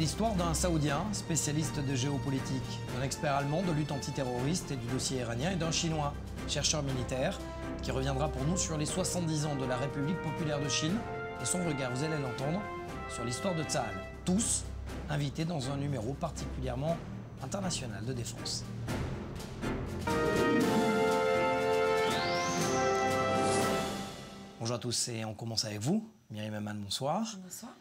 l'histoire d'un Saoudien, spécialiste de géopolitique, d'un expert allemand de lutte antiterroriste et du dossier iranien, et d'un Chinois, chercheur militaire, qui reviendra pour nous sur les 70 ans de la République populaire de Chine et son regard, vous allez l'entendre, sur l'histoire de Tsahal. Tous invités dans un numéro particulièrement international de défense. Bonjour à tous et on commence avec vous. Myriam Aman, bonsoir. Bonsoir.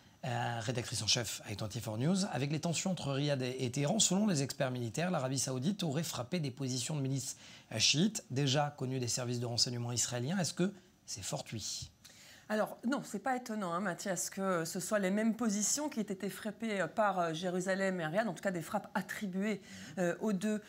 Rédactrice en chef à 24 News. Avec les tensions entre Riyad et Téhéran, selon les experts militaires, l'Arabie Saoudite aurait frappé des positions de milices chiites, déjà connues des services de renseignement israéliens. Est-ce que c'est fortuit ? Alors non, c'est pas étonnant, Mathias, que ce soit les mêmes positions qui aient été frappées par Jérusalem et Riyad, en tout cas des frappes attribuées aux deux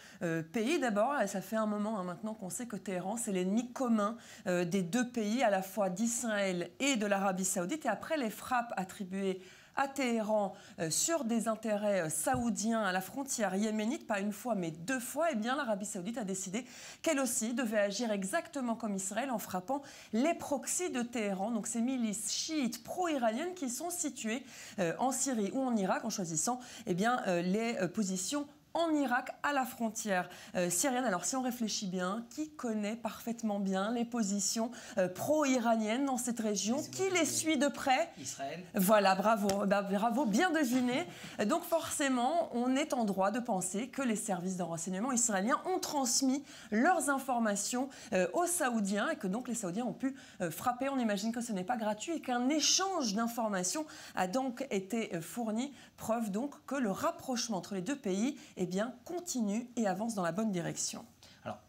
pays. D'abord, ça fait un moment maintenant qu'on sait que Téhéran, c'est l'ennemi commun des deux pays, à la fois d'Israël et de l'Arabie Saoudite. Et après les frappes attribuées à Téhéran sur des intérêts saoudiens à la frontière yéménite, pas une fois mais deux fois, eh bien l'Arabie Saoudite a décidé qu'elle aussi devait agir exactement comme Israël en frappant les proxys de Téhéran, donc ces milices chiites pro-iraniennes qui sont situées en Syrie ou en Irak, en choisissant eh bien, les positions en Irak, à la frontière syrienne. Alors si on réfléchit bien, qui connaît parfaitement bien les positions pro-iraniennes dans cette région? Qui les suit de près? Israël. Voilà, bravo, bravo, bien deviné. Donc forcément, on est en droit de penser que les services de renseignement israéliens ont transmis leurs informations aux Saoudiens et que donc les Saoudiens ont pu frapper. On imagine que ce n'est pas gratuit et qu'un échange d'informations a donc été fourni. Preuve donc que le rapprochement entre les deux pays eh bien, continue et avance dans la bonne direction. Alors,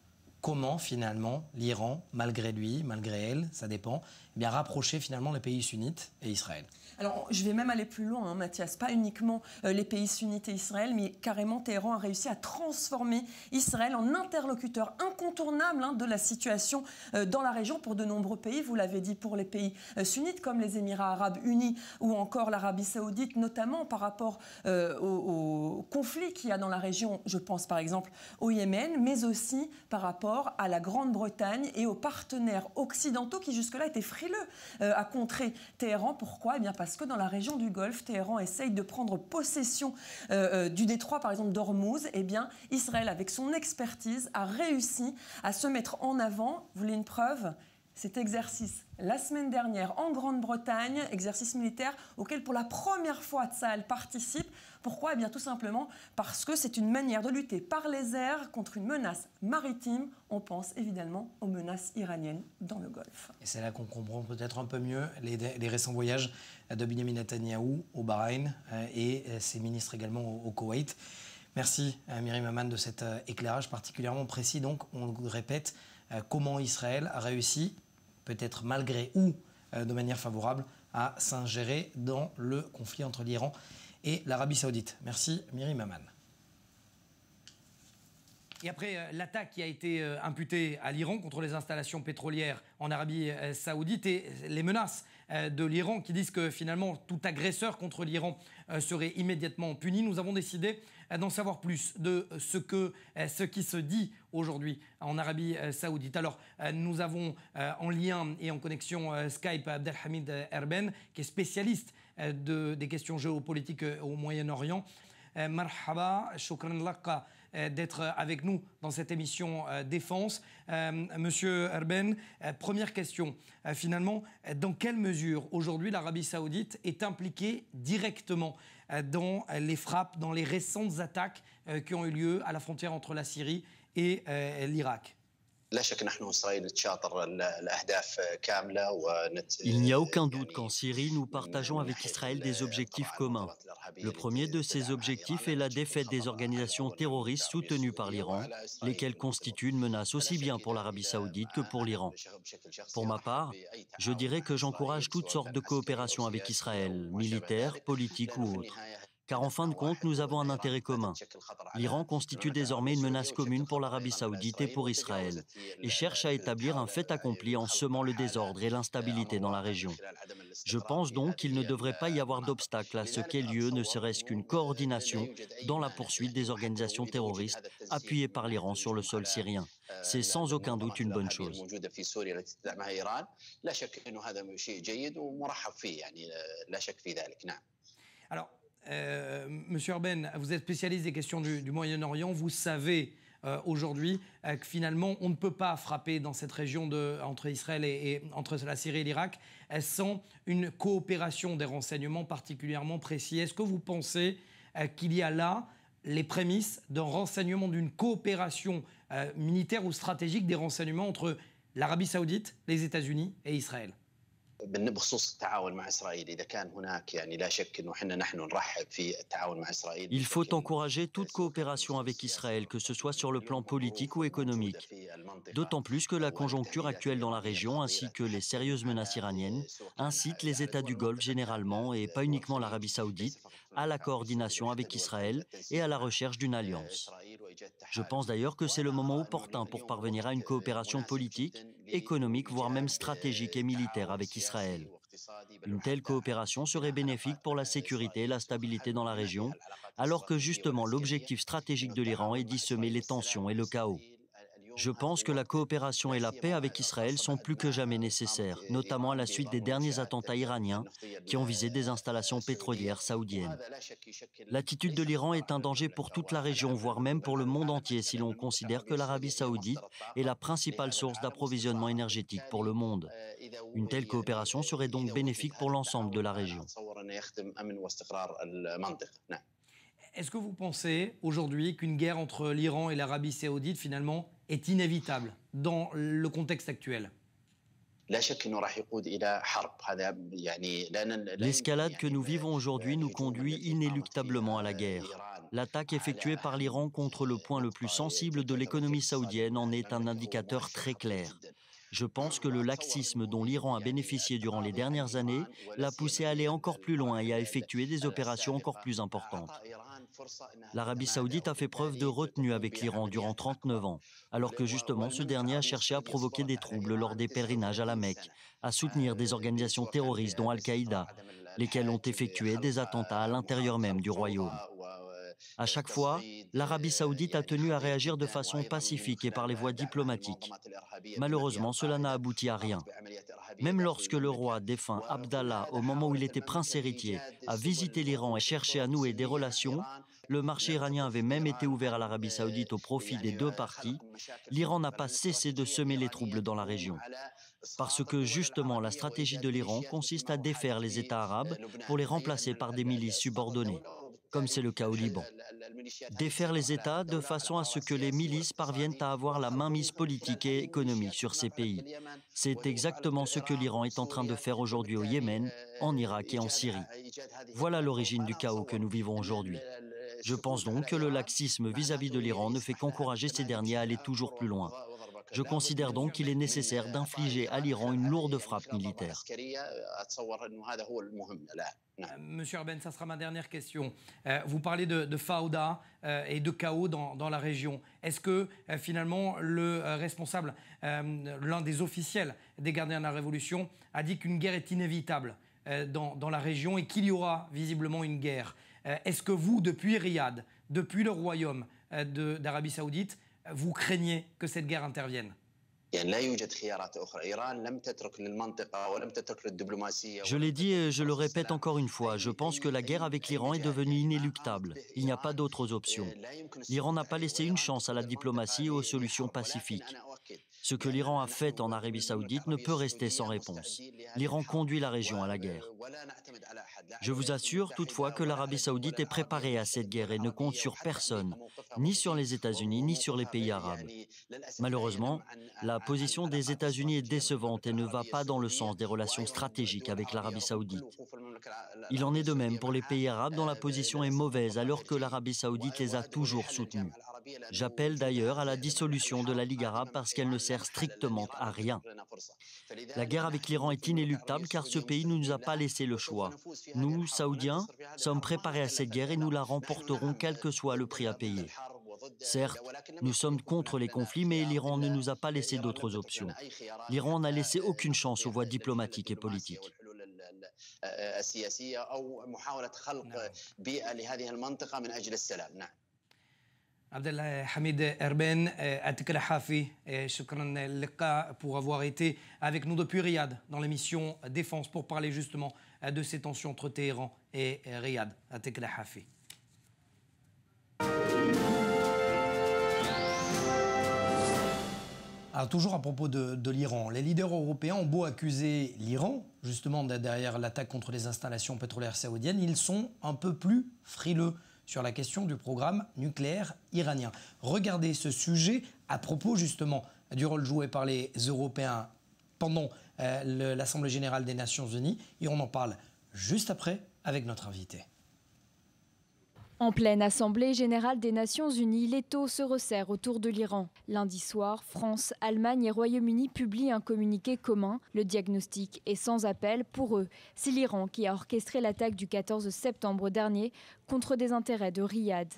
comment finalement l'Iran, malgré lui, malgré elle, ça dépend, eh bien, rapprocher finalement les pays sunnites et Israël? Alors, je vais même aller plus loin, Mathias. Pas uniquement les pays sunnites et Israël, mais carrément Téhéran a réussi à transformer Israël en interlocuteur incontournable de la situation dans la région pour de nombreux pays. Vous l'avez dit, pour les pays sunnites comme les Émirats arabes unis ou encore l'Arabie saoudite, notamment par rapport au conflit qu'il y a dans la région. Je pense par exemple au Yémen, mais aussi par rapport à la Grande-Bretagne et aux partenaires occidentaux qui jusque-là étaient frileux à contrer Téhéran. Pourquoi ? Eh bien parce que dans la région du Golfe, Téhéran essaye de prendre possession du détroit, par exemple d'Ormuz. Eh bien, Israël, avec son expertise, a réussi à se mettre en avant. Vous voulez une preuve ? Cet exercice, la semaine dernière, en Grande-Bretagne, exercice militaire auquel, pour la première fois, Tsahal participe. Pourquoi ? Eh bien, tout simplement parce que c'est une manière de lutter par les airs contre une menace maritime. On pense évidemment aux menaces iraniennes dans le Golfe. Et c'est là qu'on comprend peut-être un peu mieux les récents voyages de Benyamin Netanyahou au Bahreïn et ses ministres également au Koweït. Merci Myriam Aman de cet éclairage particulièrement précis. Donc, on le répète, comment Israël a réussi, peut-être malgré ou de manière favorable, à s'ingérer dans le conflit entre l'Iran et l'Arabie Saoudite. Merci Myriam Aman. Et après l'attaque qui a été imputée à l'Iran contre les installations pétrolières en Arabie Saoudite et les menaces de l'Iran qui disent que finalement tout agresseur contre l'Iran serait immédiatement puni, nous avons décidé d'en savoir plus de ce qui se dit aujourd'hui en Arabie Saoudite. Alors nous avons en lien et en connexion Skype Abdelhamid Erben qui est spécialiste des questions géopolitiques au Moyen-Orient. Marhaba, shukran laka d'être avec nous dans cette émission Défense. Monsieur Erben, première question. Finalement, dans quelle mesure aujourd'hui l'Arabie Saoudite est impliquée directement dans les frappes, dans les récentes attaques qui ont eu lieu à la frontière entre la Syrie et l'Irak? Il n'y a aucun doute qu'en Syrie, nous partageons avec Israël des objectifs communs. Le premier de ces objectifs est la défaite des organisations terroristes soutenues par l'Iran, lesquelles constituent une menace aussi bien pour l'Arabie saoudite que pour l'Iran. Pour ma part, je dirais que j'encourage toutes sortes de coopérations avec Israël, militaire, politique ou autre. Car en fin de compte, nous avons un intérêt commun. L'Iran constitue désormais une menace commune pour l'Arabie saoudite et pour Israël, et cherche à établir un fait accompli en semant le désordre et l'instabilité dans la région. Je pense donc qu'il ne devrait pas y avoir d'obstacle à ce qu'ait lieu ne serait-ce qu'une coordination dans la poursuite des organisations terroristes appuyées par l'Iran sur le sol syrien. C'est sans aucun doute une bonne chose. Alors, Monsieur Erben, vous êtes spécialiste des questions du Moyen-Orient. Vous savez aujourd'hui que finalement, on ne peut pas frapper dans cette région entre Israël et entre la Syrie et l'Irak sans une coopération des renseignements particulièrement précis. Est-ce que vous pensez qu'il y a là les prémices d'un renseignement, d'une coopération militaire ou stratégique des renseignements entre l'Arabie Saoudite, les États-Unis et Israël? Il faut encourager toute coopération avec Israël, que ce soit sur le plan politique ou économique. D'autant plus que la conjoncture actuelle dans la région, ainsi que les sérieuses menaces iraniennes, incitent les États du Golfe généralement, et pas uniquement l'Arabie Saoudite, à la coordination avec Israël et à la recherche d'une alliance. Je pense d'ailleurs que c'est le moment opportun pour parvenir à une coopération politique, économique, voire même stratégique et militaire avec Israël. Une telle coopération serait bénéfique pour la sécurité et la stabilité dans la région, alors que justement l'objectif stratégique de l'Iran est d'y semer les tensions et le chaos. Je pense que la coopération et la paix avec Israël sont plus que jamais nécessaires, notamment à la suite des derniers attentats iraniens qui ont visé des installations pétrolières saoudiennes. L'attitude de l'Iran est un danger pour toute la région, voire même pour le monde entier, si l'on considère que l'Arabie saoudite est la principale source d'approvisionnement énergétique pour le monde. Une telle coopération serait donc bénéfique pour l'ensemble de la région. Est-ce que vous pensez aujourd'hui qu'une guerre entre l'Iran et l'Arabie saoudite, finalement, est inévitable dans le contexte actuel? L'escalade que nous vivons aujourd'hui nous conduit inéluctablement à la guerre. L'attaque effectuée par l'Iran contre le point le plus sensible de l'économie saoudienne en est un indicateur très clair. Je pense que le laxisme dont l'Iran a bénéficié durant les dernières années l'a poussé à aller encore plus loin et à effectuer des opérations encore plus importantes. L'Arabie saoudite a fait preuve de retenue avec l'Iran durant 39 ans, alors que justement ce dernier a cherché à provoquer des troubles lors des pèlerinages à la Mecque, à soutenir des organisations terroristes dont Al-Qaïda, lesquelles ont effectué des attentats à l'intérieur même du royaume. À chaque fois, l'Arabie saoudite a tenu à réagir de façon pacifique et par les voies diplomatiques. Malheureusement, cela n'a abouti à rien. Même lorsque le roi défunt Abdallah, au moment où il était prince héritier, a visité l'Iran et cherché à nouer des relations, le marché iranien avait même été ouvert à l'Arabie saoudite au profit des deux parties, l'Iran n'a pas cessé de semer les troubles dans la région. Parce que justement, la stratégie de l'Iran consiste à défaire les États arabes pour les remplacer par des milices subordonnées, comme c'est le cas au Liban. Défaire les États de façon à ce que les milices parviennent à avoir la mainmise politique et économique sur ces pays. C'est exactement ce que l'Iran est en train de faire aujourd'hui au Yémen, en Irak et en Syrie. Voilà l'origine du chaos que nous vivons aujourd'hui. Je pense donc que le laxisme vis-à-vis de l'Iran ne fait qu'encourager ces derniers à aller toujours plus loin. Je considère donc qu'il est nécessaire d'infliger à l'Iran une lourde frappe militaire. Monsieur Erben, ça sera ma dernière question. Vous parlez de Fauda et de chaos dans la région. Est-ce que finalement le responsable, l'un des officiels des gardiens de la Révolution, a dit qu'une guerre est inévitable dans la région et qu'il y aura visiblement une guerre? Est-ce que vous, depuis Riyad, depuis le royaume d'Arabie Saoudite, vous craignez que cette guerre intervienne? Je l'ai dit et je le répète encore une fois, je pense que la guerre avec l'Iran est devenue inéluctable. Il n'y a pas d'autres options. L'Iran n'a pas laissé une chance à la diplomatie et aux solutions pacifiques. Ce que l'Iran a fait en Arabie Saoudite ne peut rester sans réponse. L'Iran conduit la région à la guerre. Je vous assure toutefois que l'Arabie Saoudite est préparée à cette guerre et ne compte sur personne, ni sur les États-Unis, ni sur les pays arabes. Malheureusement, la position des États-Unis est décevante et ne va pas dans le sens des relations stratégiques avec l'Arabie Saoudite. Il en est de même pour les pays arabes dont la position est mauvaise alors que l'Arabie Saoudite les a toujours soutenus. J'appelle d'ailleurs à la dissolution de la Ligue arabe parce qu'elle ne sert strictement à rien. La guerre avec l'Iran est inéluctable car ce pays ne nous a pas laissé le choix. Nous, Saoudiens, sommes préparés à cette guerre et nous la remporterons quel que soit le prix à payer. Certes, nous sommes contre les conflits, mais l'Iran ne nous a pas laissé d'autres options. L'Iran n'a laissé aucune chance aux voies diplomatiques et politiques. Abdelhamid Erben, Atikala Hafi, shukran liqa pour avoir été avec nous depuis Riyad dans l'émission Défense pour parler justement de ces tensions entre Téhéran et Riyad. Atek Lahafi. Alors, toujours à propos de l'Iran, les leaders européens ont beau accuser l'Iran, justement derrière l'attaque contre les installations pétrolières saoudiennes, ils sont un peu plus frileux sur la question du programme nucléaire iranien. Regardez ce sujet à propos justement du rôle joué par les Européens pendant l'Assemblée générale des Nations Unies, et on en parle juste après avec notre invité. En pleine Assemblée générale des Nations Unies, l'étau se resserre autour de l'Iran. Lundi soir, France, Allemagne et Royaume-Uni publient un communiqué commun. Le diagnostic est sans appel pour eux. C'est l'Iran qui a orchestré l'attaque du 14 septembre dernier contre des intérêts de Riyad.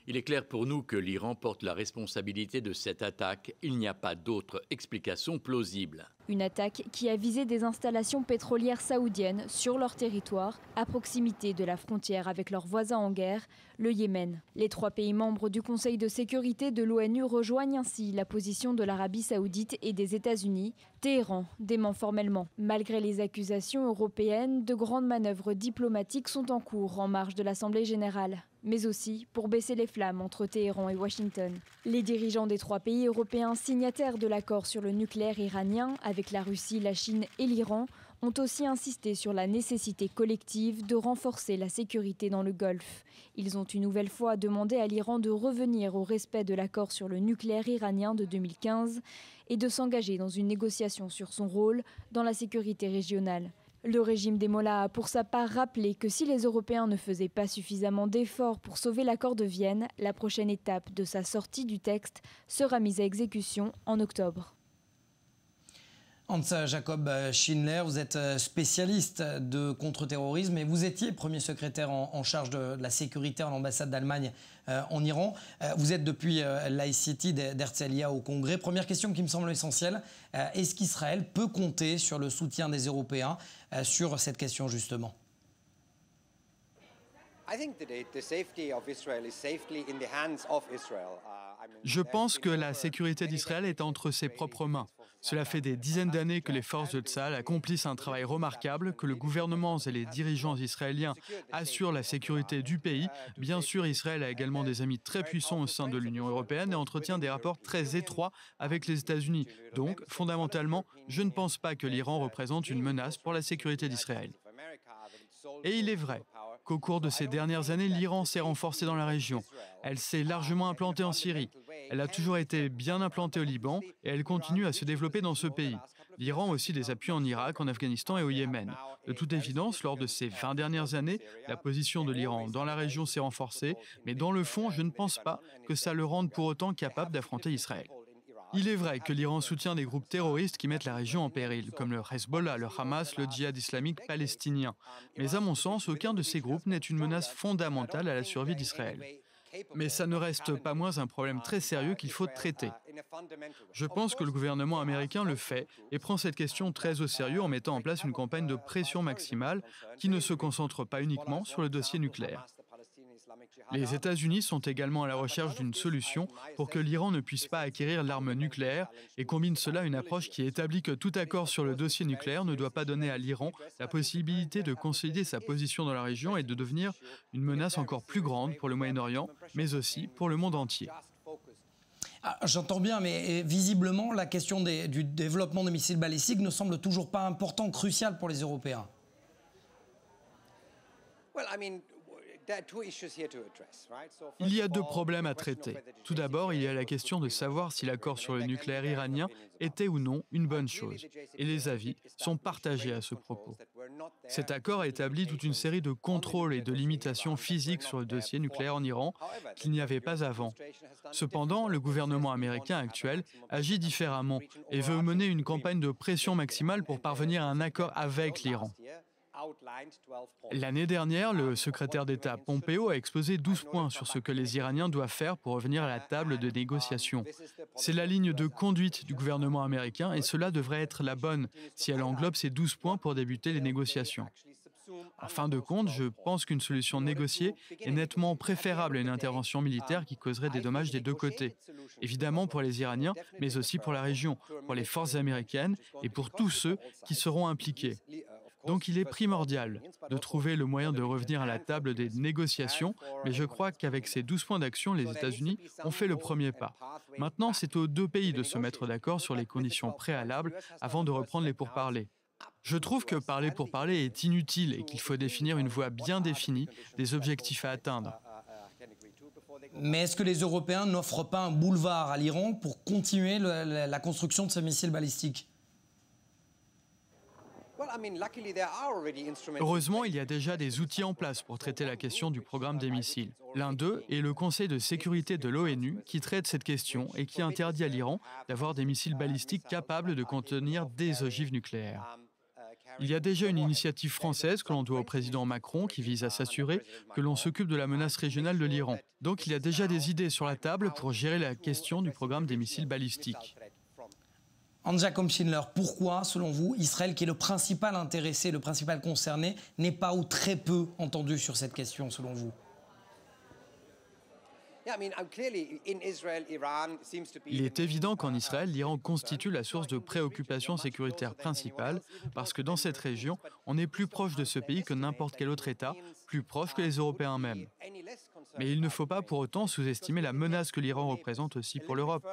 Il est clair pour nous que l'Iran porte la responsabilité de cette attaque. Il n'y a pas d'autre explication plausible. Une attaque qui a visé des installations pétrolières saoudiennes sur leur territoire, à proximité de la frontière avec leurs voisins en guerre, le Yémen. Les 3 pays membres du Conseil de sécurité de l'ONU rejoignent ainsi la position de l'Arabie saoudite et des États-Unis. Téhéran dément formellement. Malgré les accusations européennes, de grandes manœuvres diplomatiques sont en cours en marge de l'Assemblée générale, mais aussi pour baisser les flammes entre Téhéran et Washington. Les dirigeants des 3 pays européens signataires de l'accord sur le nucléaire iranien, avec la Russie, la Chine et l'Iran, ont aussi insisté sur la nécessité collective de renforcer la sécurité dans le Golfe. Ils ont une nouvelle fois demandé à l'Iran de revenir au respect de l'accord sur le nucléaire iranien de 2015 et de s'engager dans une négociation sur son rôle dans la sécurité régionale. Le régime des Mollahs a pour sa part rappelé que si les Européens ne faisaient pas suffisamment d'efforts pour sauver l'accord de Vienne, la prochaine étape de sa sortie du texte sera mise à exécution en octobre. Hans Jacob Schindler, vous êtes spécialiste de contre-terrorisme et vous étiez premier secrétaire en charge de la sécurité à l'ambassade d'Allemagne en Iran. Vous êtes depuis l'ICT d'Herzliya au Congrès. Première question qui me semble essentielle, est-ce qu'Israël peut compter sur le soutien des Européens sur cette question justement ? Je pense que la sécurité d'Israël est entre ses propres mains. Cela fait des dizaines d'années que les forces de Tsahal accomplissent un travail remarquable, que le gouvernement et les dirigeants israéliens assurent la sécurité du pays. Bien sûr, Israël a également des amis très puissants au sein de l'Union européenne et entretient des rapports très étroits avec les États-Unis. Donc, fondamentalement, je ne pense pas que l'Iran représente une menace pour la sécurité d'Israël. Et il est vrai qu'au cours de ces dernières années, l'Iran s'est renforcée dans la région. Elle s'est largement implantée en Syrie. Elle a toujours été bien implantée au Liban et elle continue à se développer dans ce pays. L'Iran a aussi des appuis en Irak, en Afghanistan et au Yémen. De toute évidence, lors de ces 20 dernières années, la position de l'Iran dans la région s'est renforcée, mais dans le fond, je ne pense pas que ça le rende pour autant capable d'affronter Israël. Il est vrai que l'Iran soutient des groupes terroristes qui mettent la région en péril, comme le Hezbollah, le Hamas, le djihad islamique palestinien. Mais à mon sens, aucun de ces groupes n'est une menace fondamentale à la survie d'Israël. Mais ça ne reste pas moins un problème très sérieux qu'il faut traiter. Je pense que le gouvernement américain le fait et prend cette question très au sérieux en mettant en place une campagne de pression maximale qui ne se concentre pas uniquement sur le dossier nucléaire. Les États-Unis sont également à la recherche d'une solution pour que l'Iran ne puisse pas acquérir l'arme nucléaire et combine cela à une approche qui établit que tout accord sur le dossier nucléaire ne doit pas donner à l'Iran la possibilité de consolider sa position dans la région et de devenir une menace encore plus grande pour le Moyen-Orient, mais aussi pour le monde entier. Ah, j'entends bien, mais visiblement, la question du développement des missiles balistiques ne semble toujours pas importante, cruciale pour les Européens. Il y a 2 problèmes à traiter. Tout d'abord, il y a la question de savoir si l'accord sur le nucléaire iranien était ou non une bonne chose. Et les avis sont partagés à ce propos. Cet accord a établi toute une série de contrôles et de limitations physiques sur le dossier nucléaire en Iran qu'il n'y avait pas avant. Cependant, le gouvernement américain actuel agit différemment et veut mener une campagne de pression maximale pour parvenir à un accord avec l'Iran. L'année dernière, le secrétaire d'État Pompeo a exposé 12 points sur ce que les Iraniens doivent faire pour revenir à la table de négociation. C'est la ligne de conduite du gouvernement américain et cela devrait être la bonne si elle englobe ces 12 points pour débuter les négociations. En fin de compte, je pense qu'une solution négociée est nettement préférable à une intervention militaire qui causerait des dommages des 2 côtés. Évidemment pour les Iraniens, mais aussi pour la région, pour les forces américaines et pour tous ceux qui seront impliqués. Donc il est primordial de trouver le moyen de revenir à la table des négociations, mais je crois qu'avec ces 12 points d'action, les États-Unis ont fait le premier pas. Maintenant, c'est aux deux pays de se mettre d'accord sur les conditions préalables avant de reprendre les pourparlers. Je trouve que parler pour parler est inutile et qu'il faut définir une voie bien définie des objectifs à atteindre. Mais est-ce que les Européens n'offrent pas un boulevard à l'Iran pour continuer la construction de ces missiles balistiques ? Heureusement, il y a déjà des outils en place pour traiter la question du programme des missiles. L'un d'eux est le Conseil de sécurité de l'ONU qui traite cette question et qui interdit à l'Iran d'avoir des missiles balistiques capables de contenir des ogives nucléaires. Il y a déjà une initiative française que l'on doit au président Macron qui vise à s'assurer que l'on s'occupe de la menace régionale de l'Iran. Donc il y a déjà des idées sur la table pour gérer la question du programme des missiles balistiques. Hans-Jacob Schindler, pourquoi, selon vous, Israël, qui est le principal intéressé, le principal concerné, n'est pas ou très peu entendu sur cette question, selon vous ? Il est évident qu'en Israël, l'Iran constitue la source de préoccupation sécuritaire principale parce que dans cette région, on est plus proche de ce pays que n'importe quel autre État, plus proche que les Européens même. Mais il ne faut pas pour autant sous-estimer la menace que l'Iran représente aussi pour l'Europe.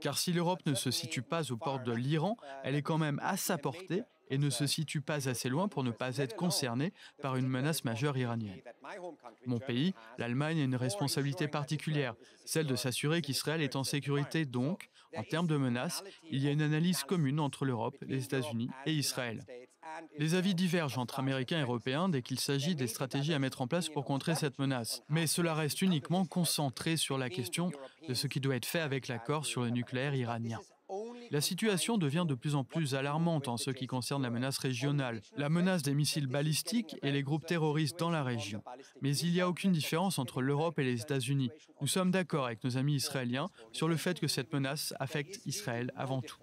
Car si l'Europe ne se situe pas aux portes de l'Iran, elle est quand même à sa portée et ne se situe pas assez loin pour ne pas être concernée par une menace majeure iranienne. Mon pays, l'Allemagne, a une responsabilité particulière, celle de s'assurer qu'Israël est en sécurité. Donc, en termes de menaces, il y a une analyse commune entre l'Europe, les États-Unis et Israël. Les avis divergent entre Américains et Européens dès qu'il s'agit des stratégies à mettre en place pour contrer cette menace. Mais cela reste uniquement concentré sur la question de ce qui doit être fait avec l'accord sur le nucléaire iranien. La situation devient de plus en plus alarmante en ce qui concerne la menace régionale, la menace des missiles balistiques et les groupes terroristes dans la région. Mais il n'y a aucune différence entre l'Europe et les États-Unis. Nous sommes d'accord avec nos amis israéliens sur le fait que cette menace affecte Israël avant tout.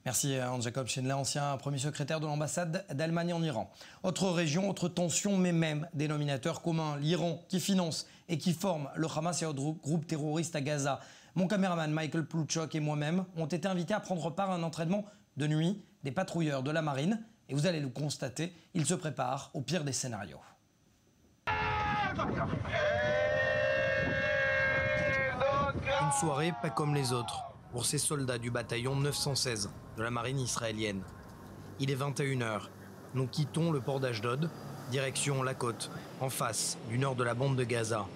Merci Hans-Jacob Schindler, ancien premier secrétaire de l'ambassade d'Allemagne en Iran. Autre région, autre tension, mais même dénominateur commun, l'Iran qui finance et qui forme le Hamas et autres groupes terroristes à Gaza. Mon caméraman Michael Plutchok et moi-même ont été invités à prendre part à un entraînement de nuit des patrouilleurs de la marine. Et vous allez le constater, ils se préparent au pire des scénarios. Une soirée pas comme les autres pour ces soldats du bataillon 916 de la marine israélienne. Il est 21h. Nous quittons le port d'Ashdod, direction la côte, en face du nord de la bande de Gaza.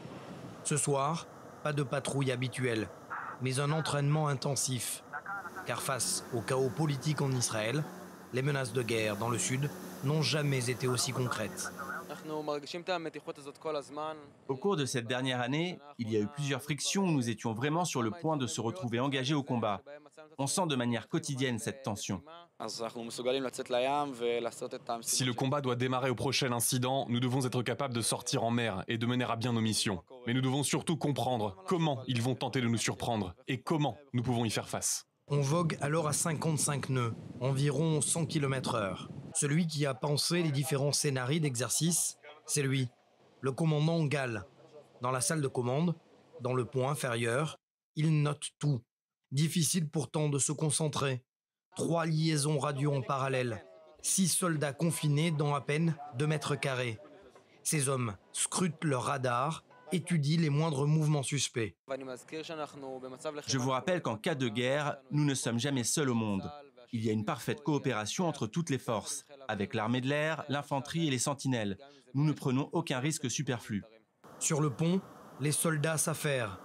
Ce soir, pas de patrouille habituelle, mais un entraînement intensif. Car face au chaos politique en Israël, les menaces de guerre dans le sud n'ont jamais été aussi concrètes. Au cours de cette dernière année, il y a eu plusieurs frictions où nous étions vraiment sur le point de se retrouver engagés au combat. On sent de manière quotidienne cette tension. Si le combat doit démarrer au prochain incident, nous devons être capables de sortir en mer et de mener à bien nos missions. Mais nous devons surtout comprendre comment ils vont tenter de nous surprendre et comment nous pouvons y faire face. On vogue alors à 55 nœuds, environ 100 km/h. Celui qui a pensé les différents scénarios d'exercice, c'est lui, le commandant Gal. Dans la salle de commande, dans le pont inférieur, il note tout. Difficile pourtant de se concentrer. 3 liaisons radio en parallèle. 6 soldats confinés dans à peine 2 mètres carrés. Ces hommes scrutent leur radar, étudient les moindres mouvements suspects. Je vous rappelle qu'en cas de guerre, nous ne sommes jamais seuls au monde. Il y a une parfaite coopération entre toutes les forces, avec l'armée de l'air, l'infanterie et les sentinelles. Nous ne prenons aucun risque superflu. Sur le pont, les soldats s'affairent.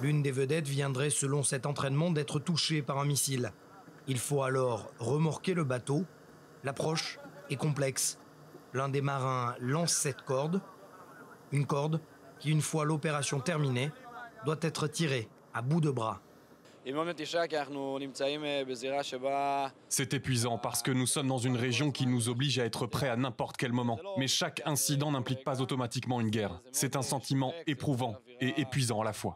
L'une des vedettes viendrait, selon cet entraînement, d'être touchée par un missile. Il faut alors remorquer le bateau. L'approche est complexe. L'un des marins lance cette corde. Une corde qui, une fois l'opération terminée, doit être tirée à bout de bras. C'est épuisant parce que nous sommes dans une région qui nous oblige à être prêts à n'importe quel moment. Mais chaque incident n'implique pas automatiquement une guerre. C'est un sentiment éprouvant et épuisant à la fois.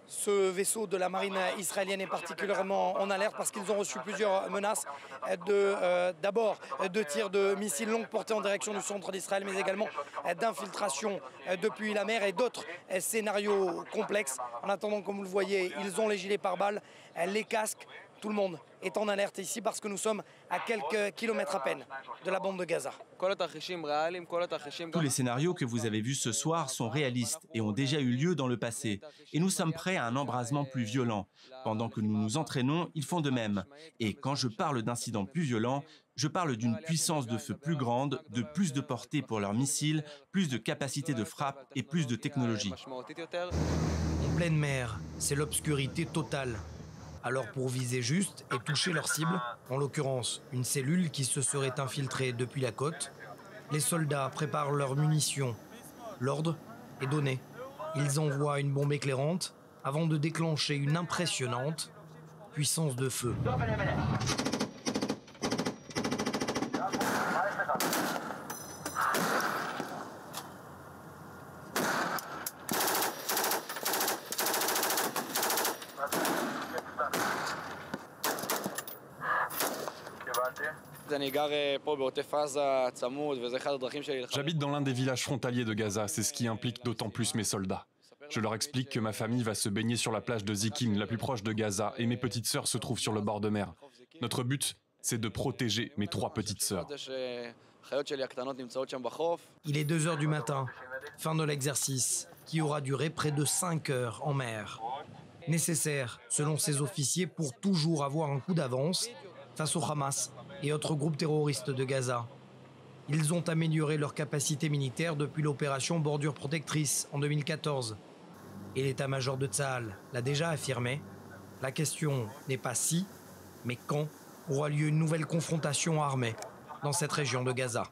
Ce vaisseau de la marine israélienne est particulièrement en alerte parce qu'ils ont reçu plusieurs menaces d'abord de tirs de missiles longue portée en direction du centre d'Israël, mais également d'infiltration depuis la mer et d'autres scénarios complexes. En attendant, comme vous le voyez, ils ont les gilets pare-balles, les casques, Tout le monde est en alerte ici parce que nous sommes à quelques kilomètres à peine de la bande de Gaza. Tous les scénarios que vous avez vus ce soir sont réalistes et ont déjà eu lieu dans le passé. Et nous sommes prêts à un embrasement plus violent. Pendant que nous nous entraînons, ils font de même. Et quand je parle d'incidents plus violents, je parle d'une puissance de feu plus grande, de plus de portée pour leurs missiles, plus de capacité de frappe et plus de technologie. En pleine mer, c'est l'obscurité totale. Alors pour viser juste et toucher leur cible, en l'occurrence une cellule qui se serait infiltrée depuis la côte, les soldats préparent leurs munitions. L'ordre est donné. Ils envoient une bombe éclairante avant de déclencher une impressionnante puissance de feu. J'habite dans l'un des villages frontaliers de Gaza, c'est ce qui implique d'autant plus mes soldats. Je leur explique que ma famille va se baigner sur la plage de Zikin, la plus proche de Gaza, et mes petites sœurs se trouvent sur le bord de mer. Notre but, c'est de protéger mes 3 petites sœurs. Il est 2 heures du matin, fin de l'exercice, qui aura duré près de 5 heures en mer. Nécessaire, selon ces officiers, pour toujours avoir un coup d'avance face au Hamas et autres groupes terroristes de Gaza. Ils ont amélioré leur capacité militaire depuis l'opération Bordure Protectrice en 2014. Et l'état-major de Tsahal l'a déjà affirmé, la question n'est pas si, mais quand aura lieu une nouvelle confrontation armée dans cette région de Gaza.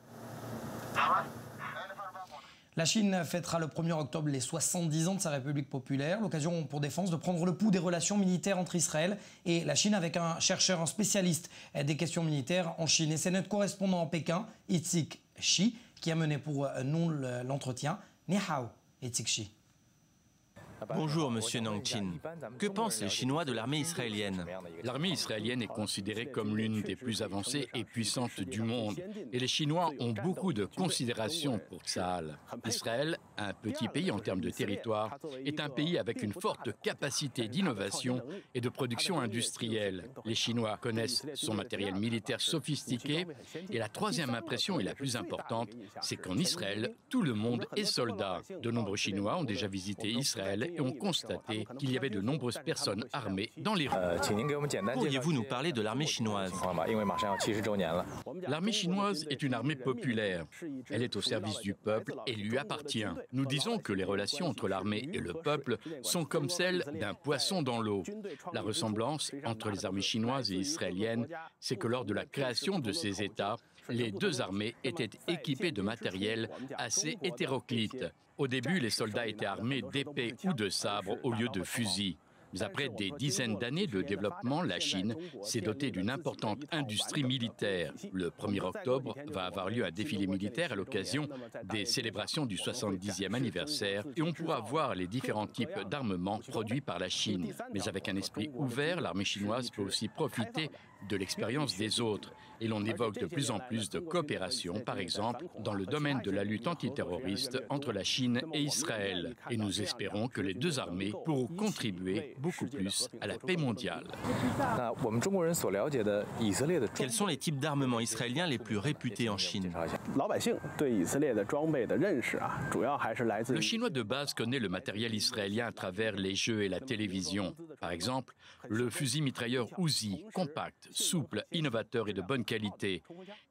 La Chine fêtera le 1er octobre les 70 ans de sa République populaire, l'occasion pour Défense de prendre le pouls des relations militaires entre Israël et la Chine avec un chercheur, un spécialiste des questions militaires en Chine. Et c'est notre correspondant en Pékin, Itzik Shi, qui a mené pour nous l'entretien. Ni hao, Itzik Shi. Bonjour, Monsieur Nangchin. Que pensent les Chinois de l'armée israélienne? L'armée israélienne est considérée comme l'une des plus avancées et puissantes du monde. Et les Chinois ont beaucoup de considération pour Tsahal. Israël, un petit pays en termes de territoire, est un pays avec une forte capacité d'innovation et de production industrielle. Les Chinois connaissent son matériel militaire sophistiqué. Et la troisième impression et la plus importante, c'est qu'en Israël, tout le monde est soldat. De nombreux Chinois ont déjà visité Israël et ont constaté qu'il y avait de nombreuses personnes armées dans les rues. Pourriez-vous nous parler de l'armée chinoise? L'armée chinoise est une armée populaire. Elle est au service du peuple et lui appartient. Nous disons que les relations entre l'armée et le peuple sont comme celles d'un poisson dans l'eau. La ressemblance entre les armées chinoises et israéliennes, c'est que lors de la création de ces États, les 2 armées étaient équipées de matériel assez hétéroclite. Au début, les soldats étaient armés d'épées ou de sabres au lieu de fusils. Mais après des dizaines d'années de développement, la Chine s'est dotée d'une importante industrie militaire. Le 1er octobre va avoir lieu un défilé militaire à l'occasion des célébrations du 70e anniversaire et on pourra voir les différents types d'armements produits par la Chine. Mais avec un esprit ouvert, l'armée chinoise peut aussi profiter de l'expérience des autres. Et l'on évoque de plus en plus de coopération, par exemple, dans le domaine de la lutte antiterroriste entre la Chine et Israël. Et nous espérons que les 2 armées pourront contribuer beaucoup plus à la paix mondiale. Quels sont les types d'armements israéliens les plus réputés en Chine? Le Chinois de base connaît le matériel israélien à travers les jeux et la télévision. Par exemple, le fusil mitrailleur Uzi, compact, souple, innovateur et de bonne qualité.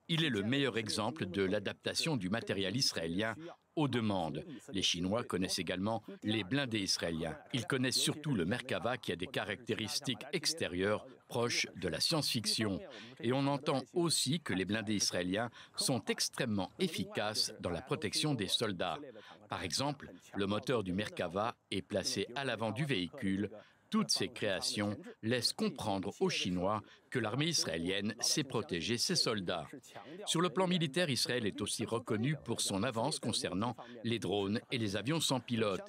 Il est le meilleur exemple de l'adaptation du matériel israélien aux demandes. Les Chinois connaissent également les blindés israéliens. Ils connaissent surtout le Merkava qui a des caractéristiques extérieures proches de la science-fiction. Et on entend aussi que les blindés israéliens sont extrêmement efficaces dans la protection des soldats. Par exemple, le moteur du Merkava est placé à l'avant du véhicule. Toutes ces créations laissent comprendre aux Chinois que l'armée israélienne sait protéger ses soldats. Sur le plan militaire, Israël est aussi reconnu pour son avance concernant les drones et les avions sans pilote.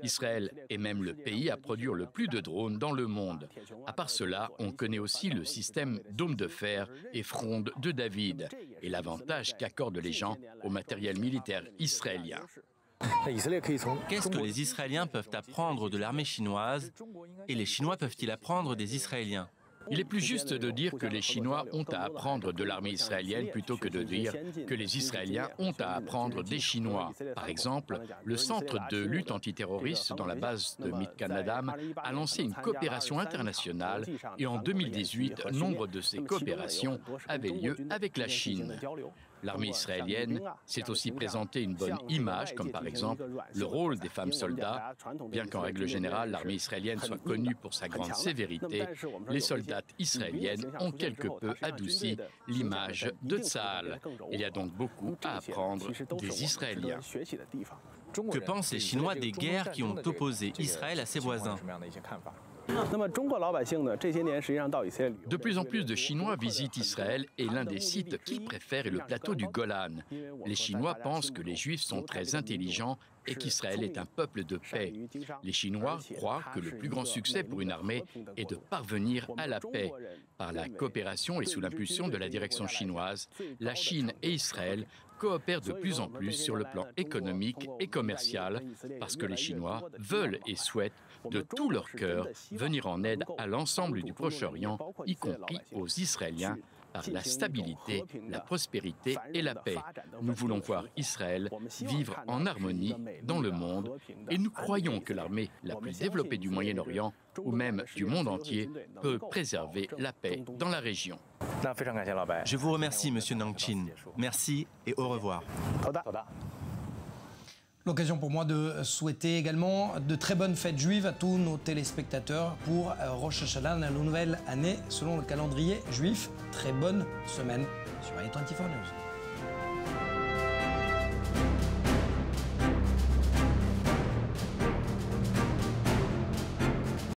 Israël est même le pays à produire le plus de drones dans le monde. À part cela, on connaît aussi le système Dôme de fer et Fronde de David et l'avantage qu'accordent les gens au matériel militaire israélien. Qu'est-ce que les Israéliens peuvent apprendre de l'armée chinoise et les Chinois peuvent-ils apprendre des Israéliens? Il est plus juste de dire que les Chinois ont à apprendre de l'armée israélienne plutôt que de dire que les Israéliens ont à apprendre des Chinois. Par exemple, le Centre de lutte antiterroriste dans la base de Mitkan-Adam a lancé une coopération internationale et en 2018, nombre de ces coopérations avaient lieu avec la Chine. L'armée israélienne s'est aussi présentée une bonne image, comme par exemple le rôle des femmes soldats. Bien qu'en règle générale, l'armée israélienne soit connue pour sa grande sévérité, les soldates israéliennes ont quelque peu adouci l'image de Tsahal. Il y a donc beaucoup à apprendre des Israéliens. Que pensent les Chinois des guerres qui ont opposé Israël à ses voisins ? De plus en plus de Chinois visitent Israël et l'un des sites qu'ils préfèrent est le plateau du Golan. Les Chinois pensent que les Juifs sont très intelligents et qu'Israël est un peuple de paix. Les Chinois croient que le plus grand succès pour une armée est de parvenir à la paix. Par la coopération et sous l'impulsion de la direction chinoise, la Chine et Israël coopèrent de plus en plus sur le plan économique et commercial parce que les Chinois veulent et souhaitent de tout leur cœur venir en aide à l'ensemble du Proche-Orient, y compris aux Israéliens, par la stabilité, la prospérité et la paix. Nous voulons voir Israël vivre en harmonie dans le monde et nous croyons que l'armée la plus développée du Moyen-Orient ou même du monde entier peut préserver la paix dans la région. Je vous remercie, Monsieur Nangchin. Merci et au revoir. L'occasion pour moi de souhaiter également de très bonnes fêtes juives à tous nos téléspectateurs pour Rosh Hashanah, la nouvelle année selon le calendrier juif. Très bonne semaine sur i24 News.